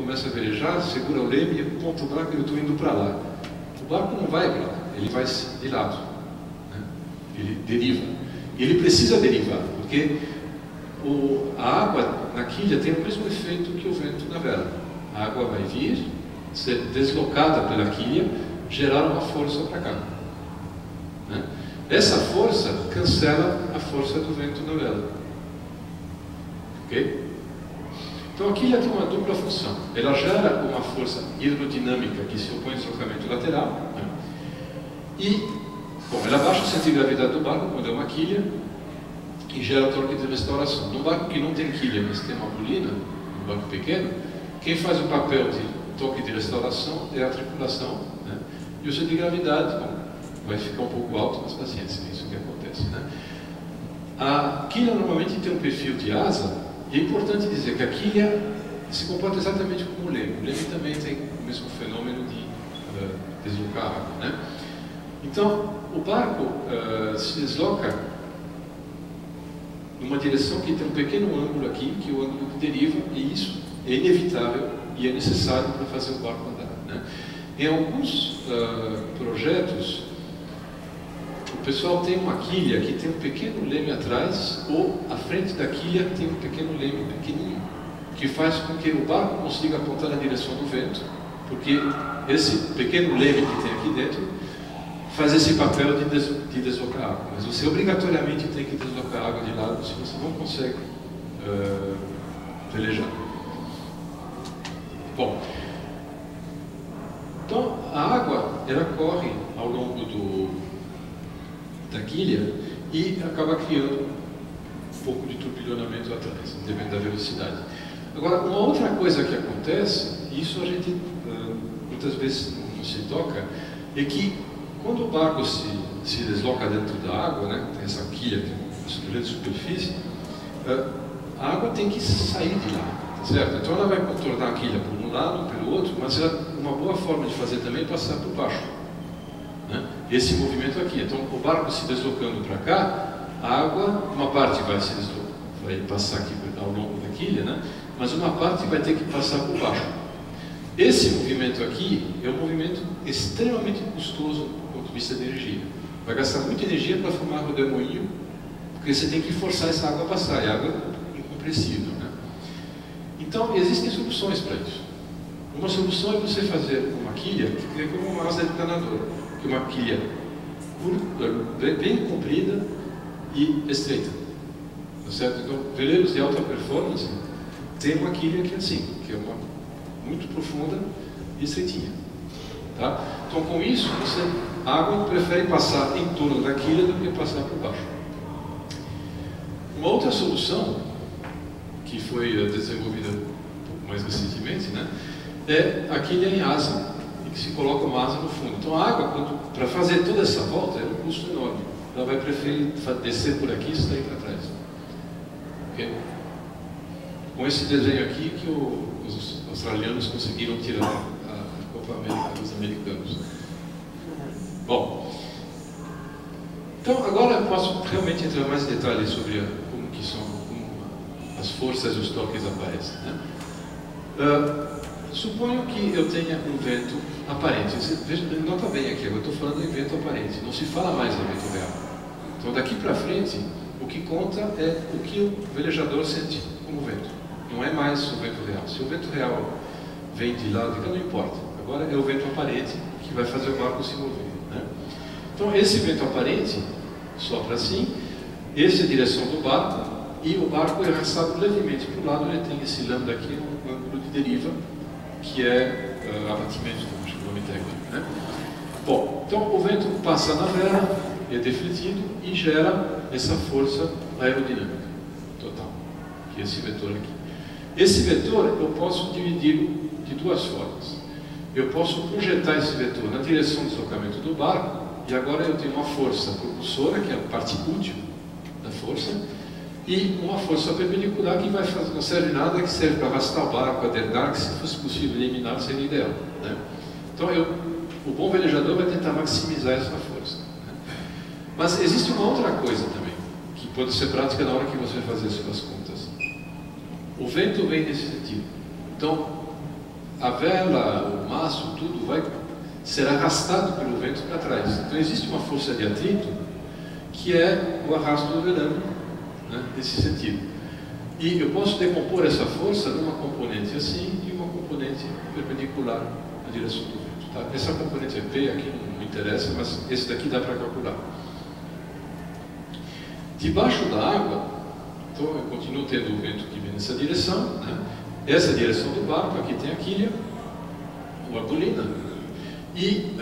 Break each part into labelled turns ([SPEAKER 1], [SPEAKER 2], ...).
[SPEAKER 1] começa a velejar, segura o leme e aponta o barco e eu estou indo para lá. O barco não vai para lá, ele vai de lado, né? Ele deriva. E ele precisa derivar, porque a água na quilha tem o mesmo efeito que o vento na vela. A água vai vir, ser deslocada pela quilha, gerar uma força para cá, né? Essa força cancela a força do vento na vela. Ok? Então a quilha tem uma dupla função. Ela gera uma força hidrodinâmica que se opõe ao deslocamento lateral, né? E, bom, ela baixa o centro de gravidade do barco quando é uma quilha e gera torque de restauração. Num barco que não tem quilha, mas tem uma bolina, um barco pequeno, quem faz o papel de torque de restauração é a tripulação, né? E o centro de gravidade, bom, vai ficar um pouco alto, mas paciência, é isso que acontece, né? A quilha normalmente tem um perfil de asa, e é importante dizer que a quilha se comporta exatamente como o leme. O leme também tem o mesmo fenômeno de deslocar a água, né? Então, o barco se desloca numa direção que tem um pequeno ângulo aqui, que é o ângulo de deriva, e isso é inevitável e é necessário para fazer o barco andar, né? Em alguns projetos, o pessoal tem uma quilha que tem um pequeno leme atrás, ou à frente da quilha tem um pequeno leme pequenininho, que faz com que o barco consiga apontar na direção do vento, porque esse pequeno leme que tem aqui dentro faz esse papel de deslocar a água. Mas você obrigatoriamente tem que deslocar a água de lado, se você não consegue velejar. Bom, então a água ela corre ao longo da quilha e acaba criando um pouco de turbilhonamento atrás, dependendo da velocidade. Agora, uma outra coisa que acontece, e isso a gente muitas vezes não se toca, é que quando o barco se desloca dentro da água, né, tem essa quilha, tem uma grande superfície, a água tem que sair de lá, tá certo? Então ela vai contornar a quilha por um lado, pelo outro, mas uma boa forma de fazer também é passar por baixo, né? Esse movimento aqui. Então o barco se deslocando para cá, a água, uma parte vai passar aqui ao longo da quilha, né? Mas uma parte vai ter que passar por baixo. Esse movimento aqui é um movimento extremamente custoso do ponto de vista de energia. Vai gastar muita energia para formar o redemoinho, porque você tem que forçar essa água a passar, e a água é incompressível, né? Então, existem soluções para isso. Uma solução é você fazer uma quilha que é como uma asa de planador, que é uma quilha bem comprida e estreita. Tá certo? Então, veleiros de alta performance tem uma quilha que é assim, que é muito profunda e estreitinha. Tá? Então, com isso, a água prefere passar em torno da quilha do que passar por baixo. Uma outra solução, que foi desenvolvida um pouco mais recentemente, né, é a quilha em asa, em que se coloca uma asa no fundo. Então, a água, para fazer toda essa volta, é um custo enorme. Ela vai preferir descer por aqui e sair para trás. Okay? Com esse desenho aqui que os australianos conseguiram tirar a Copa América dos americanos. Bom, então agora eu posso realmente entrar mais em detalhes sobre como as forças e os toques aparecem, né? Suponho que eu tenha um vento aparente. Veja, nota bem aqui, eu estou falando em vento aparente, não se fala mais em vento real. Então daqui para frente, o que conta é o que o velejador sente como vento. Não é mais o vento real. Se o vento real vem de lá, não importa. Agora é o vento aparente que vai fazer o barco se mover, né? Então esse vento aparente sopra assim, essa é a direção do barco, e o barco é arrastado levemente para o lado. Ele tem esse lambda aqui, um ângulo de deriva, que é abatimento, como chama o nome técnico, né? Bom, então o vento passa na vela, é defletido e gera essa força aerodinâmica total, que é esse vetor aqui. Esse vetor eu posso dividir de duas formas. Eu posso projetar esse vetor na direção do deslocamento do barco, e agora eu tenho uma força propulsora, que é a parte útil da força, e uma força perpendicular que não serve nada, que serve para arrastar o barco, adernar, que se fosse possível eliminar seria ideal, né? Então o bom velejador vai tentar maximizar essa força, né? Mas existe uma outra coisa também, que pode ser prática na hora que você fazer as suas contas. O vento vem nesse sentido. Então, a vela, o mastro, tudo vai ser arrastado pelo vento para trás. Então existe uma força de atrito que é o arrasto do velame, né, nesse sentido. E eu posso decompor essa força numa componente assim e uma componente perpendicular na direção do vento. Tá? Essa componente é P, aqui não me interessa, mas esse daqui dá para calcular. Debaixo da água, então eu continuo tendo o vento que vem nessa direção, né? Essa é a direção do barco, aqui tem a quilha, ou a bolina, e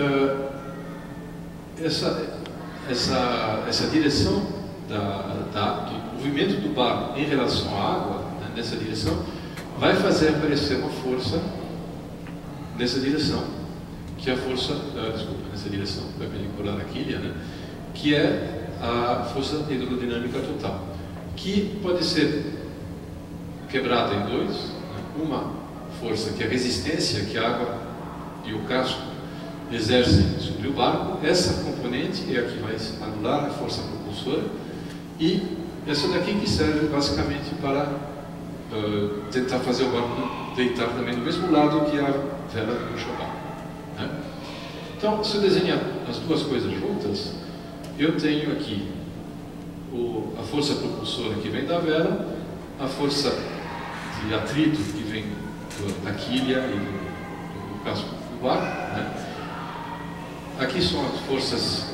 [SPEAKER 1] essa direção do movimento do barco em relação à água, né, nessa direção, vai fazer aparecer uma força nessa direção, que é a força, nessa direção perpendicular à quilha, né, que é a força hidrodinâmica total, que pode ser quebrada em dois, né? Uma força que é a resistência que a água e o casco exercem sobre o barco. Essa componente é a que vai anular a força propulsora, e essa daqui que serve basicamente para tentar fazer o barco deitar também do mesmo lado que a vela puxa o barco, né? Então, se eu desenhar as duas coisas juntas, eu tenho aqui a força propulsora que vem da vela, a força de atrito que vem da quilha e do casco do barco, né? Aqui são as forças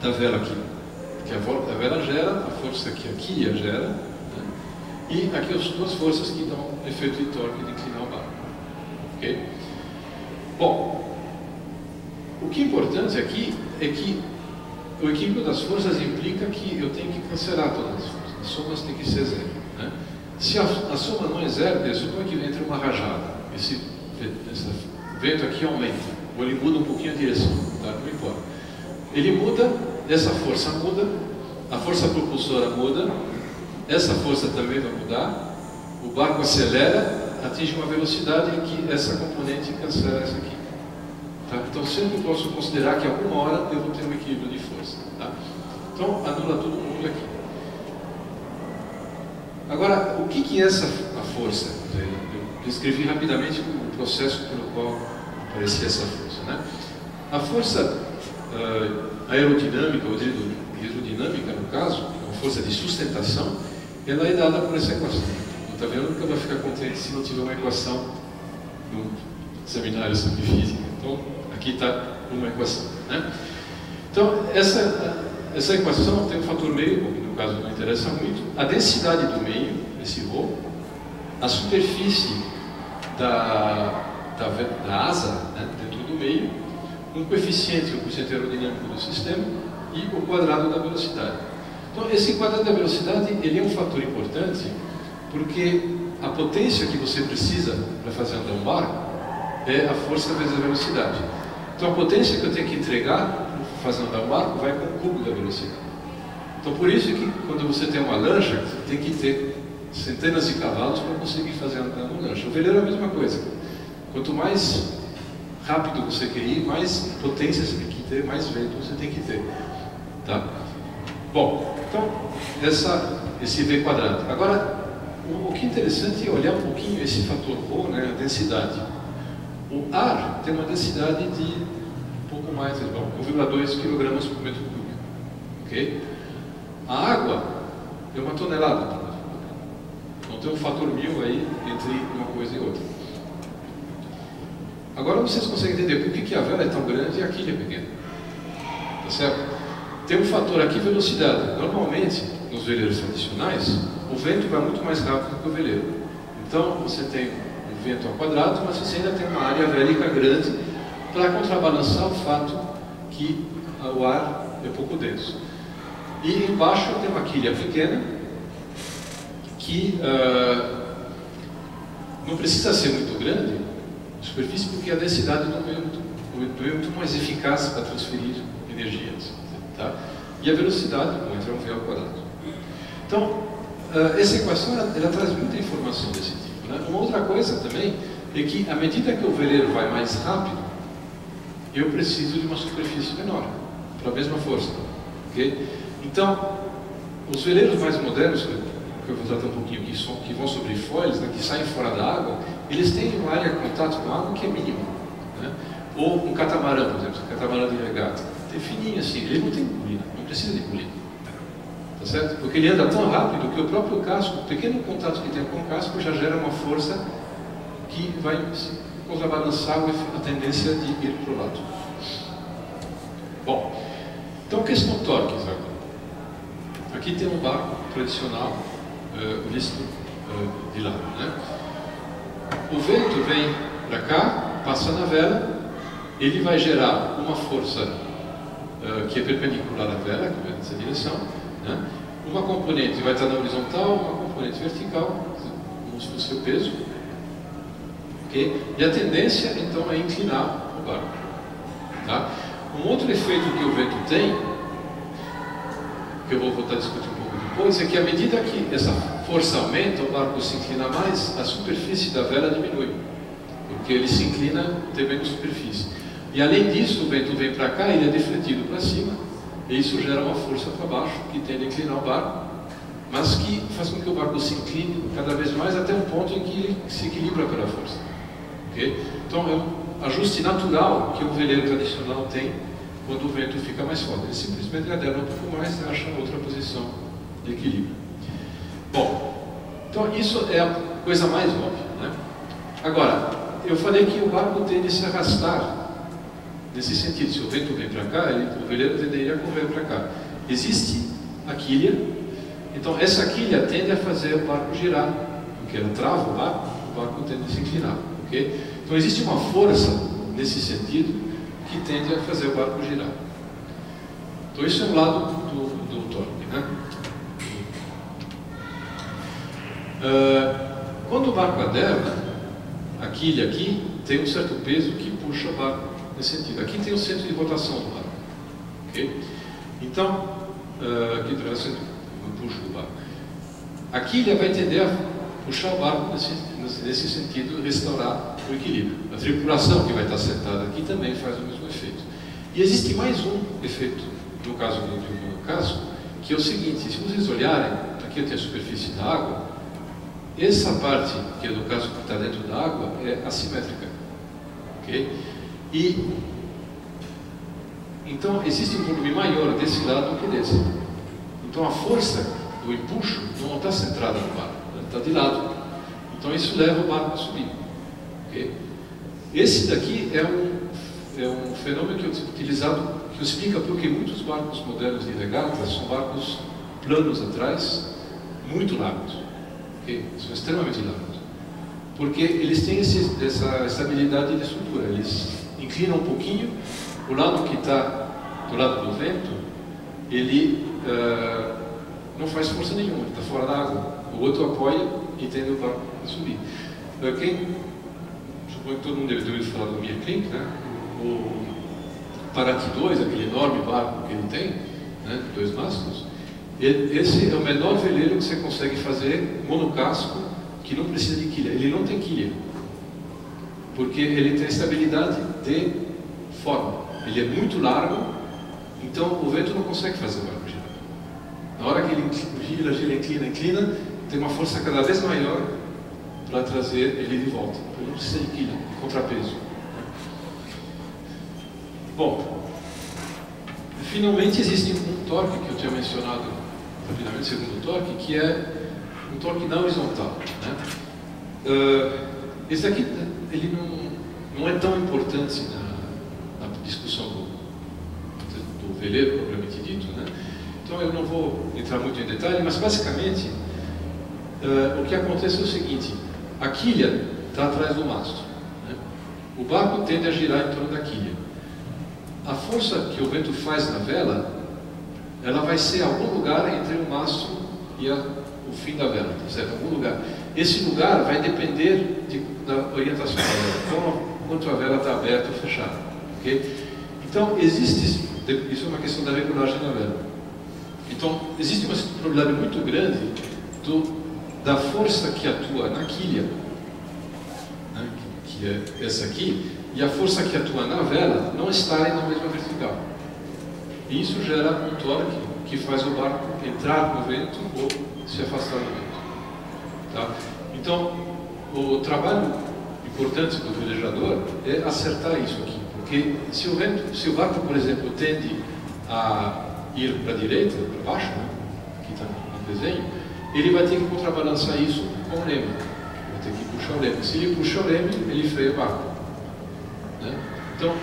[SPEAKER 1] da vela que a vela gera, a força que a quilha gera, né? E aqui as duas forças que dão efeito de torque de inclinar o barco. Ok? Bom, o que é importante aqui é que o equilíbrio das forças implica que eu tenho que cancelar todas as forças. As somas têm que ser zero, né? Se a soma não é zero, eu suponho que entre uma rajada. Esse vento aqui aumenta, ou ele muda um pouquinho a direção, tá? Não importa. Ele muda, essa força muda, a força propulsora muda, essa força também vai mudar, o barco acelera, atinge uma velocidade em que essa componente cancela essa aqui. Tá? Então sempre posso considerar que a alguma hora eu vou ter um equilíbrio de força. Tá? Então anula todo mundo aqui. Agora, o que é a força? Eu descrevi rapidamente o processo pelo qual aparecia essa força, né? A força aerodinâmica, ou hidrodinâmica no caso, a força de sustentação, ela é dada por essa equação. Está vendo que eu vou ficar contente se não tiver uma equação no seminário sobre física. Então, aqui está uma equação, né? Então, essa equação tem um fator meio, que no caso não interessa muito, a densidade do meio, esse ρ, a superfície da asa, né, dentro do meio, um coeficiente aerodinâmico do sistema e o quadrado da velocidade. Então, esse quadrado da velocidade ele é um fator importante porque a potência que você precisa para fazer andar um barco é a força vezes a velocidade. Então, a potência que eu tenho que entregar para fazer andar um barco vai com o cubo da velocidade. Então, por isso que quando você tem uma lancha, você tem que ter centenas de cavalos para conseguir fazer andar uma lancha. O veleiro é a mesma coisa. Quanto mais rápido você quer ir, mais potência você tem que ter, mais vento você tem que ter. Tá? Bom, então, esse V quadrado. Agora, o que é interessante é olhar um pouquinho esse fator ρ, né, a densidade. O ar tem uma densidade de um pouco mais, 1,2 kg por metro cúbico. Okay? A água é 1 tonelada por metro cúbico. Então tem um fator 1000 aí entre uma coisa e outra. Agora vocês conseguem entender por que a vela é tão grande e a quilha é pequena. Tá certo? Tem um fator aqui, velocidade. Normalmente, nos veleiros tradicionais, o vento vai muito mais rápido que o veleiro. Então, você tem um vento ao quadrado, mas você ainda tem uma área vélica grande para contrabalançar o fato que o ar é pouco denso. E embaixo tem uma quilha pequena que não precisa ser muito grande, superfície, porque a densidade do meio é muito mais eficaz para transferir energia. Tá? E a velocidade, entre um V ao quadrado. Então, essa equação ela traz muita informação desse tipo. Né? Uma outra coisa também é que, à medida que o veleiro vai mais rápido, eu preciso de uma superfície menor, para a mesma força. Okay? Então, os veleiros mais modernos, que eu vou tratar um pouquinho, que vão sobre foils, né, que saem fora da água, eles têm uma área de contato com a água que é mínima, né? Ou um catamarã, por exemplo, um catamarã de regata, é fininho assim, ele não tem bolina, não precisa de bolina, tá certo? Porque ele anda tão rápido que o próprio casco, o pequeno contato que tem com o casco já gera uma força que vai se contrabalançar a tendência de ir para o lado. Bom, então questão torques agora. Aqui tem um barco tradicional visto de lado, né? O vento vem para cá, passa na vela, ele vai gerar uma força que é perpendicular à vela, que vem nessa direção, né? Uma componente vai estar na horizontal, uma componente vertical, como se fosse o peso, okay? E a tendência então é inclinar o barco, tá? Um outro efeito que o vento tem, que eu vou voltar a discutir um pouco depois, é que à medida que essa força aumenta, o barco se inclina mais, a superfície da vela diminui, porque ele se inclina tem menos superfície. E além disso, o vento vem para cá, ele é defletido para cima, e isso gera uma força para baixo, que tende a inclinar o barco, mas que faz com que o barco se incline cada vez mais até um ponto em que ele se equilibra pela força. Okay? Então é um ajuste natural que o veleiro tradicional tem quando o vento fica mais forte. Ele simplesmente adera um pouco mais e acha outra posição de equilíbrio. Bom, então isso é a coisa mais óbvia, né? Agora, eu falei que o barco tende a se arrastar nesse sentido. Se o vento vem para cá, o veleiro tenderia a correr para cá. Existe a quilha, então essa quilha tende a fazer o barco girar, porque ela trava o barco tende a se inclinar. Okay? Então existe uma força nesse sentido que tende a fazer o barco girar. Então isso é um lado do torque, né? Quando o barco adera, a quilha aqui tem um certo peso que puxa o barco nesse sentido. Aqui tem o centro de rotação do barco, okay? Então aqui tem o centro de puxo do barco. A quilha vai tender a puxar o barco nesse sentido, restaurar o equilíbrio. A tripulação que vai estar sentada aqui também faz o mesmo efeito. E existe mais um efeito, no caso do casco, que é o seguinte: se vocês olharem, aqui eu tenho a superfície da água, essa parte, que é do casco que está dentro da água, é assimétrica. Okay? E então existe um volume maior desse lado do que desse. Então a força do empuxo não está centrada no barco, ela está de lado. Então isso leva o barco a subir. Okay? Esse daqui é um fenômeno que é utilizado, que explica porque muitos barcos modernos de regata são barcos planos atrás, muito largos. Okay? São extremamente largos. Porque eles têm essa estabilidade de estrutura. Eles inclinam um pouquinho, o lado que está do lado do vento, ele não faz força nenhuma, ele está fora da água. O outro apoia e tende o barco a subir. Suponho que todo mundo deve ter ouvido falar do Mir Klink, né? O Paraty 2, aquele enorme barco que ele tem, né? 2 mastros. Esse é o menor veleiro que você consegue fazer monocasco, que não precisa de quilha. Ele não tem quilha, porque ele tem estabilidade de forma. Ele é muito largo, então o vento não consegue fazer o barco girar. Na hora que ele gira, inclina, tem uma força cada vez maior para trazer ele de volta. Ele não precisa de quilha, de contrapeso. Bom, finalmente existe um torque que eu tinha mencionado rapidamente, segundo torque, que é um torque na horizontal, né? Esse aqui ele não é tão importante na discussão do veleiro propriamente dito, né? Então eu não vou entrar muito em detalhe, mas basicamente o que acontece é o seguinte: a quilha está atrás do mastro, né? O barco tende a girar em torno da quilha. A força que o vento faz na vela, ela vai ser algum lugar entre o mastro e o fim da vela, tá certo? Algum lugar. Esse lugar vai depender da orientação da vela, quanto a vela está aberta ou fechada. Okay? Então, isso é uma questão da regulagem da vela. Então, existe uma probabilidade muito grande da força que atua na quilha, né, que é essa aqui, e a força que atua na vela não estarem na mesma vertical. E isso gera um torque que faz o barco entrar no vento ou se afastar do vento. Tá? Então, o trabalho importante do velejador é acertar isso aqui. Porque se o barco, por exemplo, tende a ir para a direita, para baixo, né? Aqui está no desenho, ele vai ter que contrabalançar isso com o leme. Vai ter que puxar o leme. Se ele puxar o leme, ele freia o barco. Né? Então,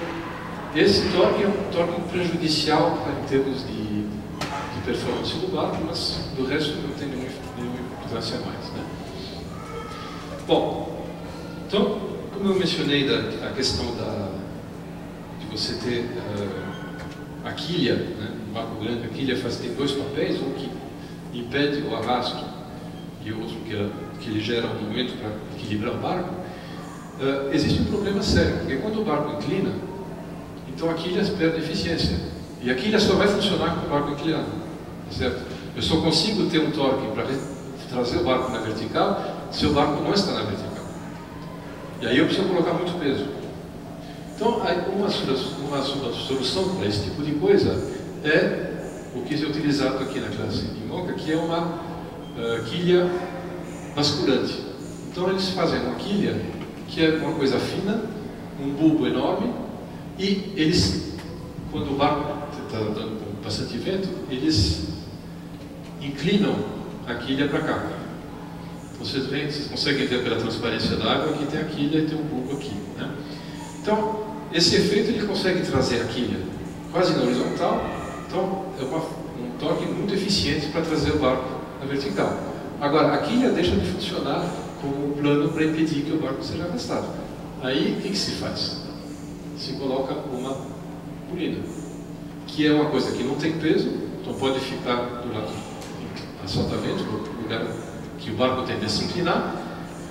[SPEAKER 1] esse torque é um torque prejudicial em termos de performance do barco, mas do resto não tem nenhuma importância a mais. Né? Bom, então, como eu mencionei a questão de você ter a quilha, né? No barco grande, a quilha tem dois papéis, um que impede o arrasto e o outro que ele gera um momento para equilibrar o barco. Existe um problema sério, porque quando o barco inclina, então a quilha perde eficiência. E a quilha só vai funcionar com o barco inclinado. Certo? Eu só consigo ter um torque para trazer o barco na vertical se o barco não está na vertical. E aí eu preciso colocar muito peso. Então, uma solução para esse tipo de coisa é o que é utilizado aqui na classe IMOCA, que é uma quilha basculante. Então, eles fazem uma quilha que é uma coisa fina, um bulbo enorme, e eles, quando o barco está dando bastante vento, eles inclinam a quilha para cá. Então, vocês conseguem ver pela transparência da água que tem a quilha e tem um bulbo aqui. Né? Então, esse efeito ele consegue trazer a quilha quase na horizontal, então é um torque muito eficiente para trazer o barco na vertical. Agora, a quilha deixa de funcionar como um plano para impedir que o barco seja arrastado. Aí, o que se faz? Se coloca uma polina, que é uma coisa que não tem peso, então pode ficar do lado a soltamento, no lugar que o barco tende a se inclinar,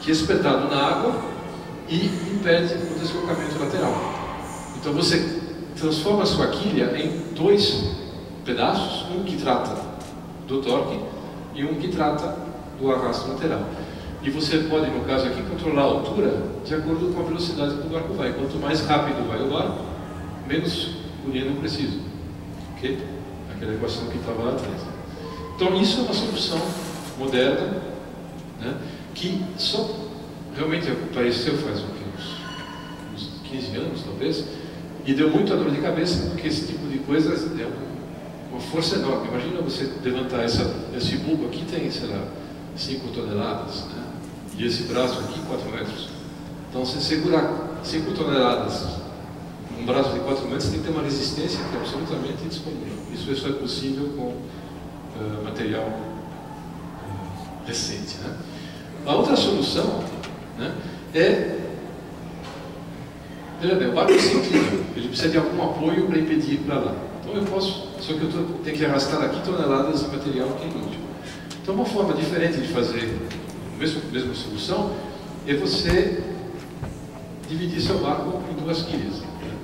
[SPEAKER 1] que é espetado na água e impede o deslocamento lateral. Então você transforma a sua quilha em dois pedaços, um que trata do torque e um que trata do arrasto lateral. E você pode, no caso aqui, controlar a altura de acordo com a velocidade que o barco vai. Quanto mais rápido vai o barco, menos polina eu preciso. Ok? Aquela equação que estava lá atrás. Então isso é uma solução moderna, né, que só realmente apareceu faz uns 15 anos, talvez, e deu muita dor de cabeça, porque esse tipo de coisa é uma força enorme. Imagina você levantar esse bulbo aqui, tem, sei lá, 5 toneladas, né? E esse braço aqui, 4 metros. Então, se segurar 5 toneladas um braço de 4 metros, tem que ter uma resistência que é absolutamente descomunal. Isso só é possível com material recente. Né? A outra solução, né, é... Veja bem, o barco se inclina, ele precisa de algum apoio para impedir ir para lá. Então eu posso, só que eu tenho que arrastar aqui toneladas de material que é inútil. Então uma forma diferente de fazer a mesma solução é você dividir seu barco em duas quilhas. Né?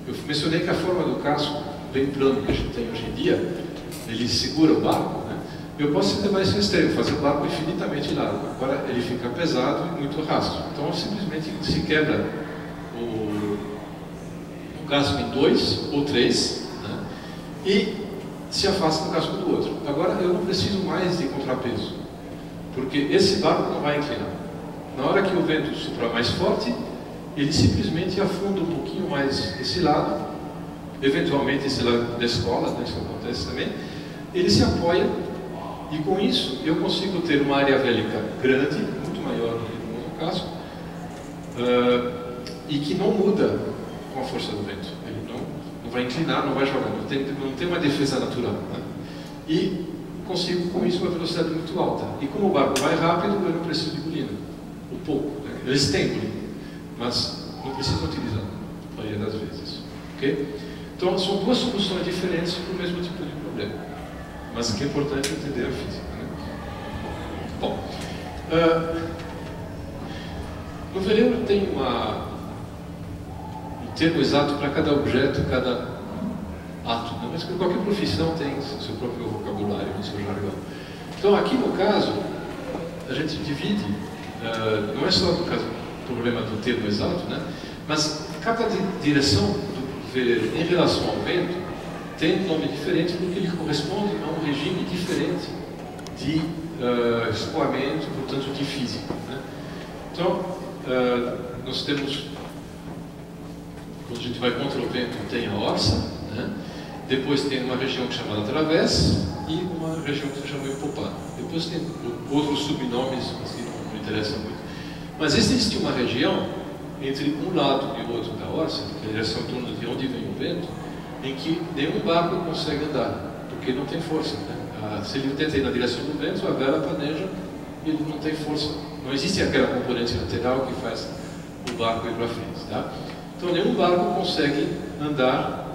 [SPEAKER 1] Eu mencionei que a forma do casco bem plano que a gente tem hoje em dia, ele segura o barco, né? Eu posso ser mais extremo, fazer o barco infinitamente largo. Agora ele fica pesado e muito raso. Então simplesmente se quebra o casco em 2 ou 3, né? E se afasta do casco do outro. Agora eu não preciso mais de contrapeso, porque esse barco não vai inclinar. Na hora que o vento soprar mais forte, ele simplesmente afunda um pouquinho mais esse lado, eventualmente esse lado da escola, né, isso acontece também, ele se apoia, e com isso eu consigo ter uma área vélica grande, muito maior do que no monocasco, e que não muda com a força do vento. Ele não vai inclinar, não vai jogar, não tem uma defesa natural. Né? E consigo com isso uma velocidade muito alta. E como o barco vai rápido, eu não preciso de polina. Um pouco. Né? Eles têm polina, mas não precisam utilizar, a maioria das vezes. Okay? Então são duas soluções diferentes para o mesmo tipo de problema. Mas que é importante entender a física. Né? Bom, no veleiro tem um termo exato para cada objeto, cada ato, né? Mas qualquer profissão tem seu próprio vocabulário, seu jargão. Então aqui no caso, a gente divide, não é só no caso do problema do termo exato, né? Mas cada direção do veleiro em relação ao vento tem um nome diferente porque ele corresponde a um regime diferente de escoamento, portanto de física. Né? Então, nós temos, quando a gente vai contra o vento, tem a orça, né? Depois tem uma região que é chamada través e uma região que se chama empopado. Depois tem outros subnomes, assim, não interessa muito. Mas existe uma região entre um lado e o outro da orça, que é a direção em torno de onde vem o vento, em que nenhum barco consegue andar, porque não tem força, né? Se ele tenta ir na direção do vento, a vela planeja e ele não tem força. Não existe aquela componente lateral que faz o barco ir para frente, tá? Então nenhum barco consegue andar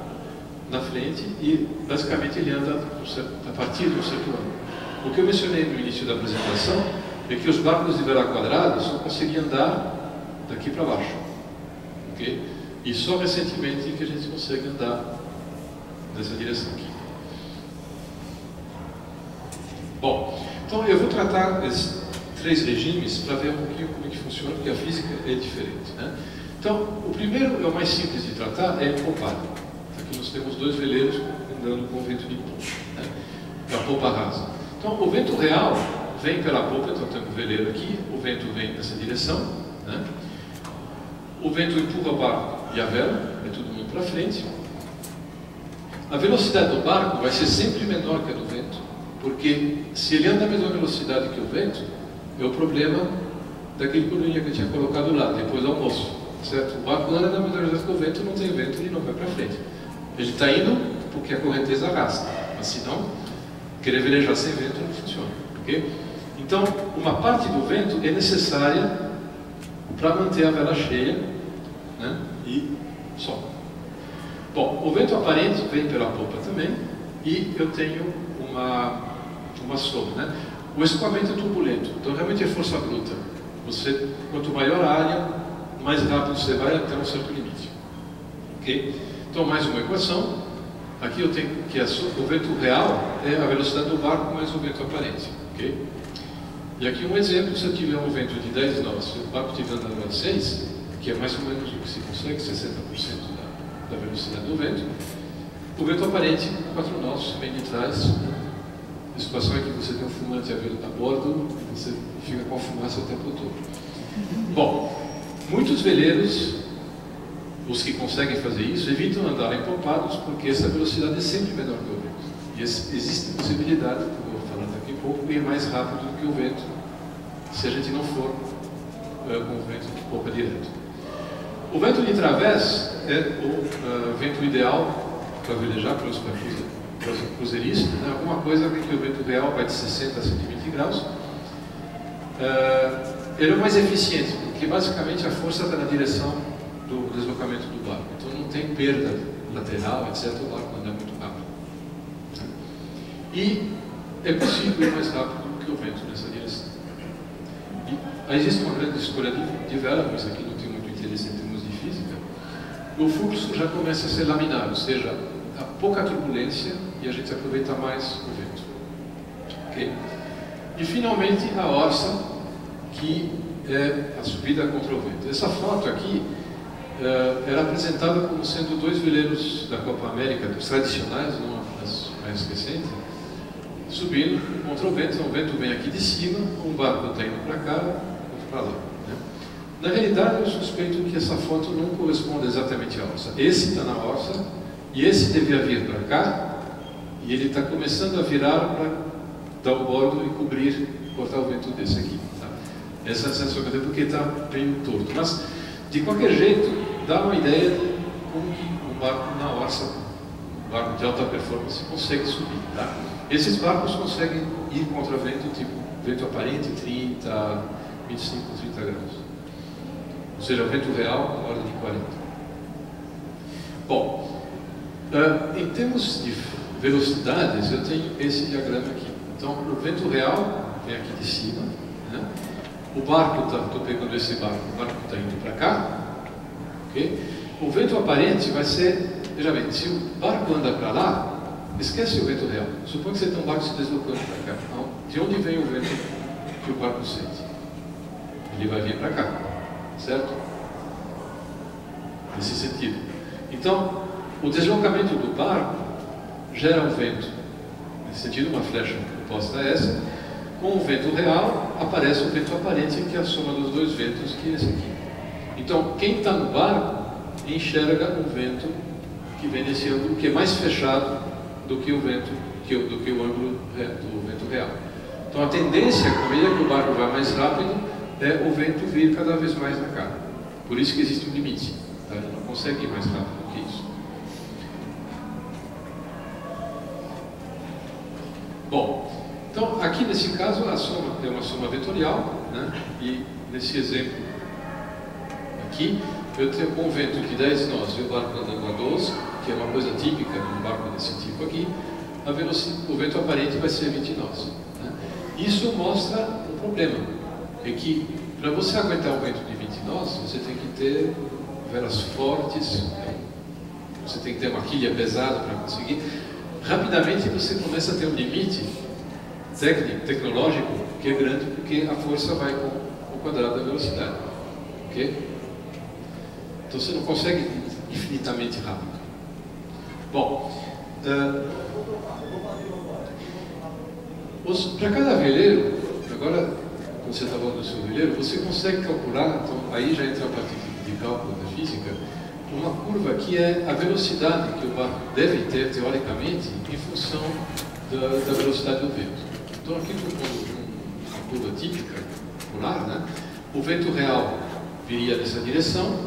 [SPEAKER 1] na frente e basicamente ele anda a partir de um certo ângulo. O que eu mencionei no início da apresentação é que os barcos de vela quadrada só conseguiam andar daqui para baixo, ok? E só recentemente que a gente consegue andar nessa direção aqui. Bom, então eu vou tratar esses 3 regimes para ver um pouquinho como é que funciona, porque a física é diferente, né? Então, o primeiro é o mais simples de tratar, é empopado. Aqui nós temos 2 veleiros andando com o vento de popa, né? É a popa rasa. Então, o vento real vem pela popa, então temos o veleiro aqui, o vento vem nessa direção, né? O vento empurra o barco e a vela, é tudo muito para frente. A velocidade do barco vai ser sempre menor que a do vento, porque se ele anda a mesma velocidade que o vento, é o problema daquele coluninha que eu tinha colocado lá, depois do almoço, certo? O barco anda na mesma velocidade que o vento, não tem vento, ele não vai para frente. Ele está indo porque a correnteza arrasta, mas se não, querer velejar sem vento não funciona, ok? Então, uma parte do vento é necessária para manter a vela cheia, né? E só. Bom, o vento aparente vem pela popa também, e eu tenho uma soma, né? O escoamento é turbulento, então realmente é força bruta. Quanto maior a área, mais rápido você vai até um certo limite, ok? Então, mais uma equação. Aqui eu tenho que o vento real é a velocidade do barco mais o vento aparente, ok? E aqui um exemplo, se eu tiver um vento de 10 nós, se o barco estiver andando a 6, que é mais ou menos o que se consegue, 60% da velocidade do vento, o vento aparente, 4 nós, vem de trás. A situação é que você tem um fumante a bordo e você fica com a fumaça o tempo todo. Bom, muitos veleiros, os que conseguem fazer isso, evitam andar empopados porque essa velocidade é sempre menor que o vento. E existe a possibilidade, como eu vou falar daqui a pouco, de ir mais rápido do que o vento, se a gente não for com o vento de popa direto. O vento de través é o vento ideal para velejar, para os cruzeiristas, né? Alguma coisa em que o vento real vai de 60 a 120 graus. Ele é o mais eficiente, porque basicamente a força está na direção do deslocamento do barco. Então não tem perda lateral, etc. O barco anda muito rápido. E é possível ir mais rápido do que o vento nessa direção. E existe uma grande escolha de vela, mas aqui não tem muito interesse em termos de física. O fluxo já começa a ser laminar, ou seja, há pouca turbulência e a gente aproveita mais o vento. Okay? E finalmente a orça, que é a subida contra o vento. Essa foto aqui era apresentada como sendo 2 veleiros da Copa América, dos tradicionais, não as mais recentes, subindo contra o vento. Então, o vento vem aqui de cima, um barco está indo para cá, outro para lá. Né? Na realidade, eu suspeito que essa foto não corresponde exatamente à orça. Esse está na orça, e esse devia vir para cá, e ele está começando a virar para dar o bordo e cobrir, cortar o vento desse aqui. Tá? Essa é a sensação que eu tenho, porque está meio torto. Mas, de qualquer jeito, dá uma ideia de como que um barco na orça, um barco de alta performance, consegue subir. Tá? Esses barcos conseguem ir contra vento, tipo vento aparente, 30, 25, 30 graus. Ou seja, o vento real na ordem de 40. Bom, em termos de velocidades, eu tenho esse diagrama aqui. Então, o vento real vem aqui de cima, né? O barco, estou pegando esse barco, o barco está indo para cá, okay? O vento aparente vai ser, veja bem, se o barco anda para lá, esquece o vento real. Suponha que você tem um barco se deslocando para cá. Então, de onde vem o vento que o barco sente? Ele vai vir para cá, certo? Nesse sentido. Então, o deslocamento do barco gera um vento, nesse sentido, uma flecha oposta a essa. Com o vento real, aparece o vento aparente, que é a soma dos 2 ventos, que é esse aqui. Então, quem está no barco enxerga o vento que vem nesse ângulo, que é mais fechado do que o vento, do que o ângulo do vento real. Então, a tendência, à medida que o barco vai mais rápido, é o vento vir cada vez mais na cara. Por isso que existe um limite. Tá? Ele não consegue ir mais rápido do que isso. Bom, então aqui nesse caso a soma é uma soma vetorial, né? E nesse exemplo aqui eu tenho um vento de 10 nós e o barco andando a 12, que é uma coisa típica de um barco desse tipo aqui, o vento aparente vai ser 20 nós. Né? Isso mostra um problema, é que para você aguentar um vento de 20 nós, você tem que ter velas fortes, você tem que ter uma quilha pesada para conseguir. Rapidamente você começa a ter um limite tecnológico que é grande, porque a força vai com o quadrado da velocidade. Ok? Então você não consegue ir infinitamente rápido. Bom, para cada veleiro, agora quando você está falando do seu veleiro, você consegue calcular, então aí já entra a parte de cálculo da física, uma curva que é a velocidade que o barco deve ter, teoricamente, em função da velocidade do vento. Então aqui estou pondo uma curva típica, polar, né? O vento real viria nessa direção,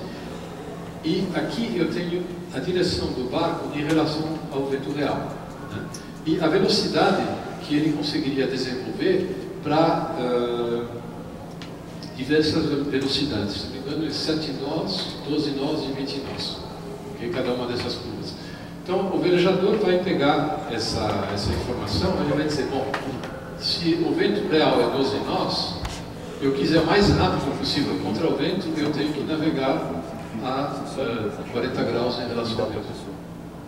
[SPEAKER 1] e aqui eu tenho a direção do barco em relação ao vento real. Né? E a velocidade que ele conseguiria desenvolver para diversas velocidades, se não me engano, 7 nós, 12 nós e 20 nós, okay? Cada uma dessas curvas. Então, o velejador vai pegar essa informação, ele vai dizer, bom, se o vento real é 12 nós, eu quiser o mais rápido possível contra o vento, eu tenho que navegar a 40 graus em relação ao vento.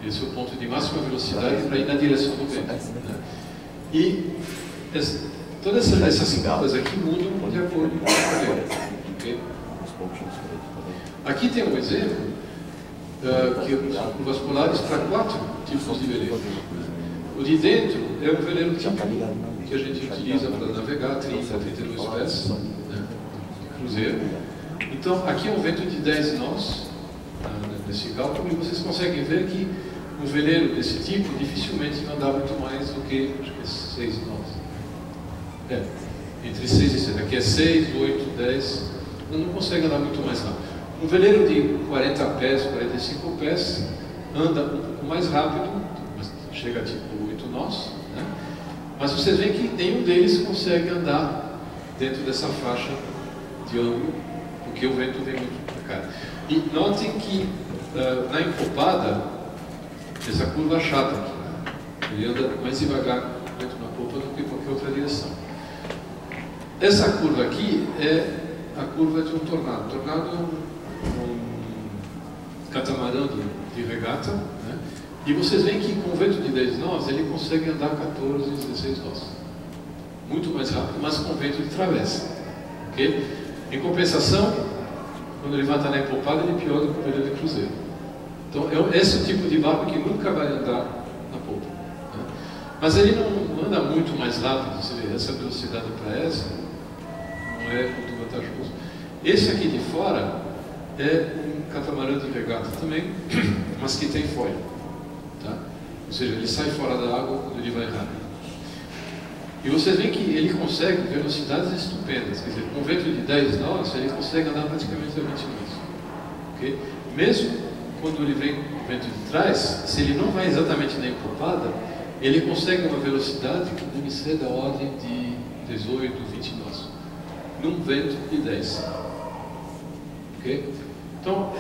[SPEAKER 1] Esse é o ponto de máxima velocidade para ir na direção do vento. Né? E todas essas curvas aqui mudam de acordo com o vento. Okay? Aqui tem um exemplo que são curvas polares para 4 tipos de veleiros. O de dentro é o veleiro tipo que a gente utiliza para navegar 30 a 32 pés, né, de cruzeiro. Então, aqui é um vento de 10 nós, nesse cálculo, e vocês conseguem ver que um veleiro desse tipo dificilmente vai andar muito mais do que, acho que é 6 nós. Entre 6 e 7. Aqui é 6, 8, 10. Não consegue andar muito mais rápido. Um veleiro de 40 pés, 45 pés, anda um pouco mais rápido, chega a tipo 8 nós, né? Mas vocês veem que nenhum deles consegue andar dentro dessa faixa de ângulo, porque o vento vem muito para cá. E notem que na empopada, essa curva chata aqui, né? Ele anda mais devagar dentro na popa do que qualquer outra direção. Essa curva aqui é a curva de um tornado. O tornado é um catamarã de regata, né? E vocês veem que com o vento de 10 nós, ele consegue andar 14, 16 nós. Muito mais rápido, mas com vento de travessa. Okay? Em compensação, quando ele vai estar na empopada, ele piora do que o veleiro de cruzeiro. Então, esse é o tipo de barco que nunca vai andar na popa. Né? Mas ele não anda muito mais rápido. Você vê, essa velocidade para essa não é muito vantajoso. Esse aqui de fora é um catamarã de regata também, mas que tem foil. Tá? Ou seja, ele sai fora da água quando ele vai rápido. E vocês veem que ele consegue velocidades estupendas. Quer dizer, com vento de 10 nós, ele consegue andar praticamente a 20 nós. Okay? Mesmo quando ele vem com vento de trás, se ele não vai exatamente na empopada, ele consegue uma velocidade que deve ser da ordem de 18, 20 nós. Num vento de 10. Okay? Então,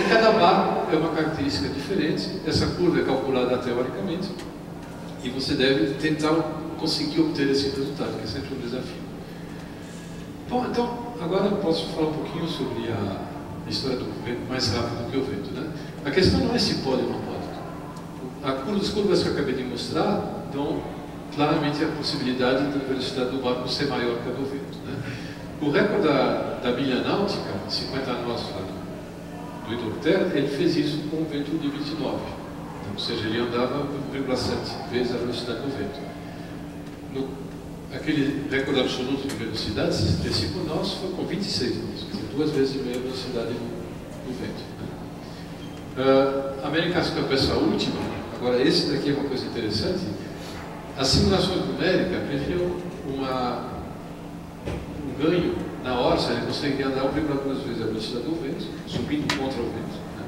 [SPEAKER 1] cada barco é uma característica diferente. Essa curva é calculada teoricamente e você deve tentar conseguir obter esse resultado, que é sempre um desafio. Bom, então, agora eu posso falar um pouquinho sobre a história do vento mais rápido que o vento. Né? A questão não é se pode ou não pode. As curvas que eu acabei de mostrar dão claramente a possibilidade da velocidade do barco ser maior que a do vento. Né? O recorde da milha náutica, 50 nós do Idorter, ele fez isso com um vento de 29. Ou seja, ele andava 1,7 vezes a velocidade do vento. Aquele recorde absoluto de velocidade, 65 nós, foi com 26 nós. 2,5 vezes a velocidade do vento. Americanas com essa última, agora esse daqui é uma coisa interessante, as simulações numéricas previam um ganho na hora, ele conseguiria andar 1,2 vezes a velocidade do vento, subindo contra o vento, né?